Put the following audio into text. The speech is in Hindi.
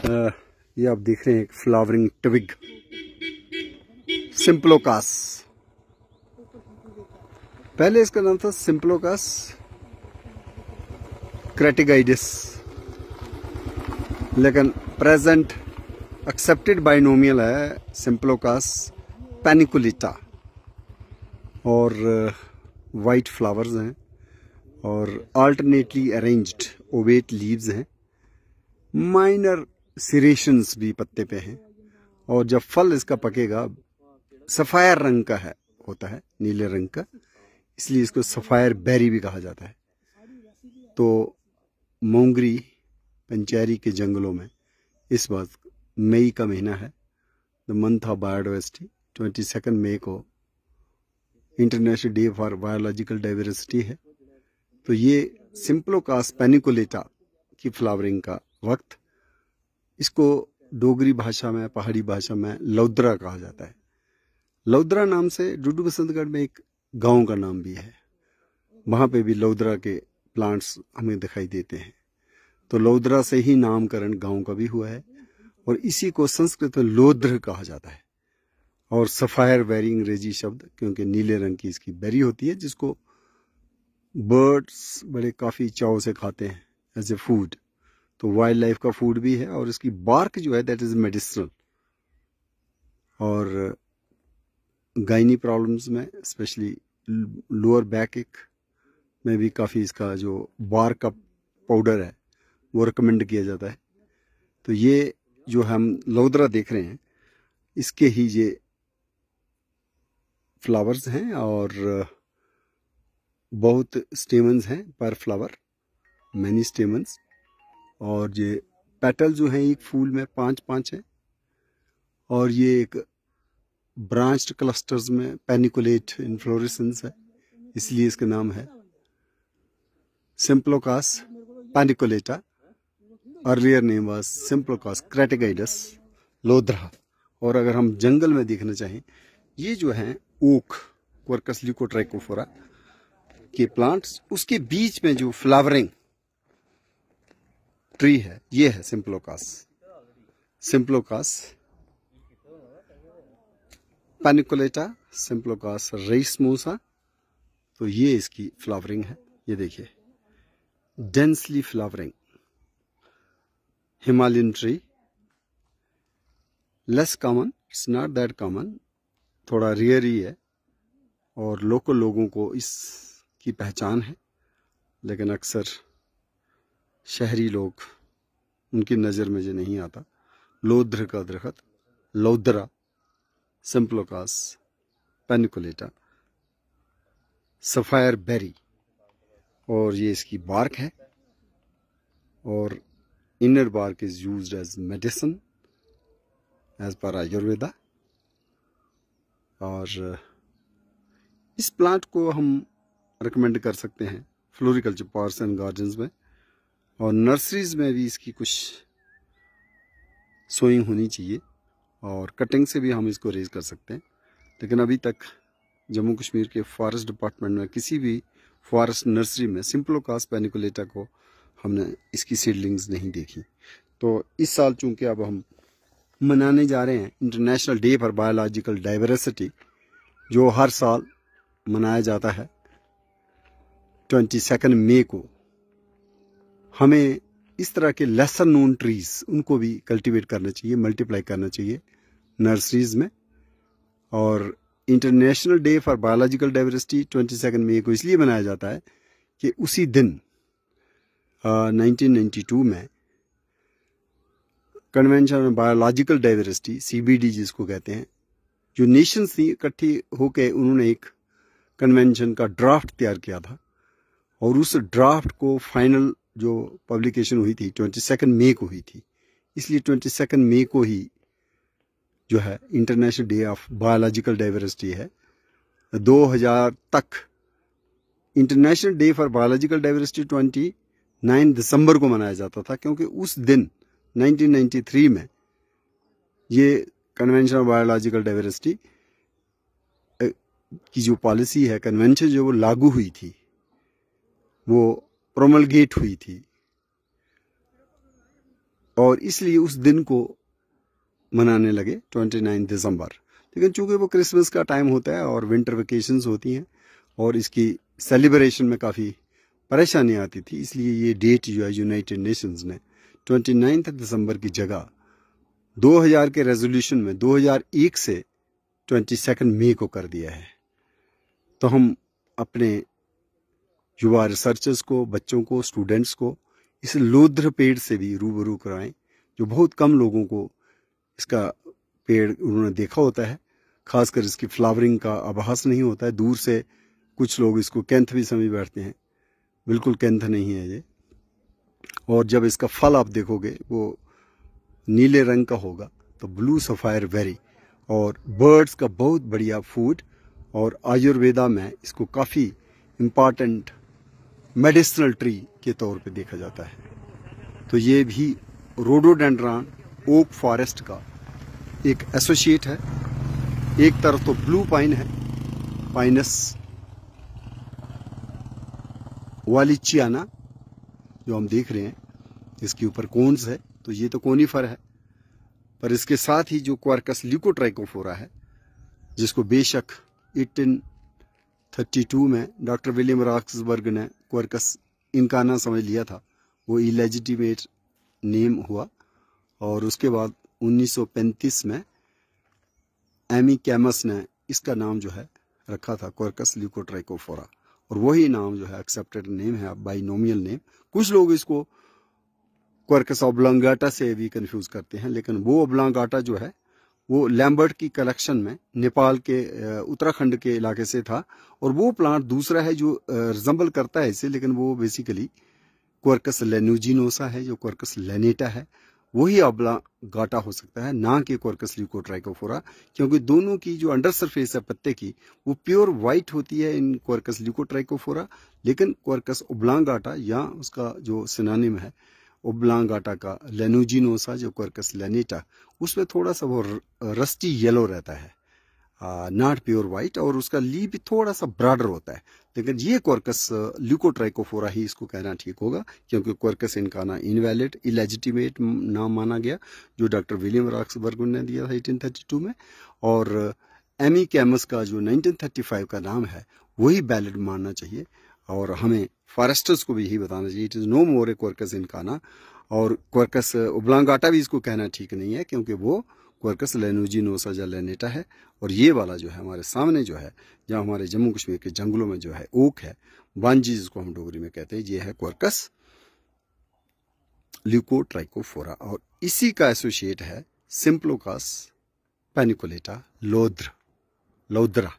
ये आप देख रहे हैं एक फ्लावरिंग ट्विग सिंप्लोकास। पहले इसका नाम था सिंप्लोकास क्रेटिगाइडिस, लेकिन प्रेजेंट एक्सेप्टेड बाइनोमियल है सिंप्लोकास पैनिकुलेटा। और वाइट फ्लावर्स हैं और अल्टरनेटली अरेंज्ड ओवेट लीव्स हैं। माइनर सिरेशंस भी पत्ते पे हैं और जब फल इसका पकेगा सफायर रंग का होता है, नीले रंग का, इसलिए इसको सफायर बेरी भी कहा जाता है। तो मोंगरी पंचैरी के जंगलों में इस बात मई का महीना है, द मंथ ऑफ बायोडाइवर्सिटी, 22 मई को international day for biological diversity है। तो ये सिंप्लोकास पैनिकुलेटा की फ्लावरिंग का वक्त, इसको डोगरी भाषा में, पहाड़ी भाषा में लौद्रा कहा जाता है। लौद्रा नाम से डुडू बसंतगढ़ में एक गांव का नाम भी है, वहां पे भी लौद्रा के प्लांट्स हमें दिखाई देते हैं। तो लौद्रा से ही नामकरण गांव का भी हुआ है और इसी को संस्कृत में लोद्र कहा जाता है। और सफायर बेरी अंग्रेजी शब्द, क्योंकि नीले रंग की इसकी बेरी होती है जिसको बर्ड्स बड़े काफी चाव से खाते हैं एज ए फूड। तो वाइल्ड लाइफ का फूड भी है और इसकी बार्क जो है दैट इज मेडिसिनल। और गायनी प्रॉब्लम्स में स्पेशली लोअर बैक एक में भी काफ़ी इसका जो बार्क का पाउडर है वो रिकमेंड किया जाता है। तो ये जो हम लौद्रा देख रहे हैं इसके ही ये फ्लावर्स हैं और बहुत स्टेमन्स हैं पर फ्लावर, मैनी स्टेमन्स। और ये पेटल जो हैं एक फूल में 5-5 है और ये एक ब्रांच्ड क्लस्टर्स में पैनिकुलेट इन्फ्लोरेसेंस है, इसलिए इसका नाम है Symplocos paniculata. Earlier name was Symplocos crataegoides लोद्रा। और अगर हम जंगल में देखना चाहें, ये जो है ओक क्वर्कस ल्यूकोट्राइकोफोरा के प्लांट्स, उसके बीच में जो फ्लावरिंग ट्री है ये है सिंप्लोकास पैनिकुलेटा, सिंप्लोकास रेसमोसा। तो ये इसकी फ्लावरिंग है, ये देखिए densely flowering Himalayan tree. Less common, it's not that common, थोड़ा रेयर ही है और लोकल लोगों को इसकी पहचान है, लेकिन अक्सर शहरी लोग उनकी नज़र में जो नहीं आता। लोद्र का दरख्त लौद्रा सिंप्लोकास पैनिकुलेटा, सफायर बेरी, और ये इसकी बार्क है और inner bark is used as medicine as per Ayurveda. और इस प्लांट को हम रिकमेंड कर सकते हैं फ्लोरिकल्चर पार्क्स एंड गार्डन्स में, और नर्सरीज में भी इसकी कुछ सोइंग होनी चाहिए और कटिंग से भी हम इसको रेज कर सकते हैं। लेकिन अभी तक जम्मू कश्मीर के फॉरेस्ट डिपार्टमेंट में किसी भी फॉरेस्ट नर्सरी में सिंप्लोकास पैनिकुलेटा को हमने इसकी सीडलिंग्स नहीं देखी। तो इस साल चूंकि अब हम मनाने जा रहे हैं international day for biological diversity, जो हर साल मनाया जाता है 22 मई को, हमें इस तरह के लेसर नोन ट्रीज उनको भी कल्टीवेट करना चाहिए, मल्टीप्लाई करना चाहिए नर्सरीज में। और international day for biological diversity 22 मई को इसलिए मनाया जाता है कि उसी दिन 1992 में convention on biological diversity, CBD जिसको कहते हैं, जो नेशंस थी इकट्ठी होकर उन्होंने एक कन्वेंशन का ड्राफ्ट तैयार किया था और उस ड्राफ्ट को फाइनल जो पब्लिकेशन हुई थी 22 मई को हुई थी। इसलिए 22 मई को ही जो है international day of biological diversity है। 2000 तक international day for biological diversity 29 दिसंबर को मनाया जाता था, क्योंकि उस दिन 1993 में ये कन्वेंशन ऑफ बायोलॉजिकल डाइवर्सिटी की जो पॉलिसी है, कन्वेंशन जो वो लागू हुई थी, वो प्रोमलगेट हुई थी और इसलिए उस दिन को मनाने लगे 29 दिसंबर। लेकिन चूंकि वो क्रिसमस का टाइम होता है और विंटर वेकेशंस होती हैं और इसकी सेलिब्रेशन में काफ़ी परेशानी आती थी, इसलिए ये डेट जो है यूनाइटेड नेशंस ने 29 दिसंबर की जगह 2000 के रेजोल्यूशन में 2001 से 22 मई को कर दिया है। तो हम अपने युवा रिसर्चर्स को, बच्चों को, स्टूडेंट्स को इस लौद्र पेड़ से भी रूबरू कराएं, जो बहुत कम लोगों को इसका पेड़ उन्होंने देखा होता है। खासकर इसकी फ्लावरिंग का आभास नहीं होता है। दूर से कुछ लोग इसको कैंथ भी समझ बैठते हैं, बिल्कुल कैंथ नहीं है ये। और जब इसका फल आप देखोगे वो नीले रंग का होगा, तो ब्लू सफायर बेरी, और बर्ड्स का बहुत बढ़िया फूड, और आयुर्वेदा में इसको काफ़ी इम्पॉर्टेंट मेडिसिनल ट्री के तौर पे देखा जाता है। तो ये भी रोडोडेंड्रॉन ओक फॉरेस्ट का एक एसोसिएट है। एक तरफ तो ब्लू पाइन है, पाइनस वालिचियाना, जो हम देख रहे हैं, इसके ऊपर कोन्स है, तो ये तो कोनीफर है। पर इसके साथ ही जो क्वार्कस ल्यूकोट्राइकोफोरा है, जिसको बेशक 1832 में डॉक्टर विलियम रॉक्सबर्ग ने क्वार्कस इनकाना समझ लिया था, वो इलेजिटिमेट नेम हुआ। और उसके बाद 1935 में एमी कैमस ने इसका नाम जो है रखा था क्वार्कस ल्यूकोट्राइकोफोरा, और वही नाम जो है एक्सेप्टेड नेम है, बाइनोमियल नेम। कुछ लोग इसको क्वार्कस ऑब्लांगाटा से भी कंफ्यूज करते हैं, लेकिन वो ऑब्लांगाटा जो है वो लैम्बर्ट की कलेक्शन में नेपाल के उत्तराखंड के इलाके से था, और वो प्लांट दूसरा है जो रिजम्बल करता है इसे, लेकिन वो बेसिकली क्वार्कस लेनुजिनोसा है, जो क्वार्कस लेनेटा है, वही ऑब्लांगाटा हो सकता है, ना कि क्वार्कस ल्यूकोट्राइकोफोरा, क्योंकि दोनों की जो अंडर सरफेस है पत्ते की वो प्योर वाइट होती है इन क्वार्कस ल्यूकोट्राइकोफोरा, लेकिन क्वार्कस ओब्लांगाटा या उसका जो सिनोनिम है ओब्लांगाटा का लेनुजिनोसा, जो क्वार्कस लेनेटा, उसमें थोड़ा सा वो रस्टी येलो रहता है, नॉट प्योर वाइट, और उसका लीफ भी थोड़ा सा ब्रॉडर होता है। लेकिन ये क्वार्कस ल्यूकोट्राइकोफोरा ही इसको कहना ठीक होगा, क्योंकि क्वार्कस इनकाना इनवैलिड इलेजिटिमेट नाम माना गया, जो डॉक्टर विलियम रॉक्सबर्ग ने दिया था 1832 में, और एमी कैमस का जो 1935 का नाम है वही वैलिड मानना चाहिए। और हमें फॉरेस्टर्स को भी यही बताना चाहिए, it is no more a Quercus incana, और क्वार्कस ओब्लांगाटा भी इसको कहना ठीक नहीं है, क्योंकि वो क्वार्कस लेनुजिनोसा या लेनेटा है। और ये वाला जो है हमारे सामने जो है, जहाँ हमारे जम्मू कश्मीर के जंगलों में जो है ओक है, बांजी जिसको हम डोगरी में कहते हैं, ये है क्वार्कस ल्यूकोट्राइकोफोरा, और इसी का एसोसिएट है सिम्प्लोकास पैनिकुलेटा लौद्रा।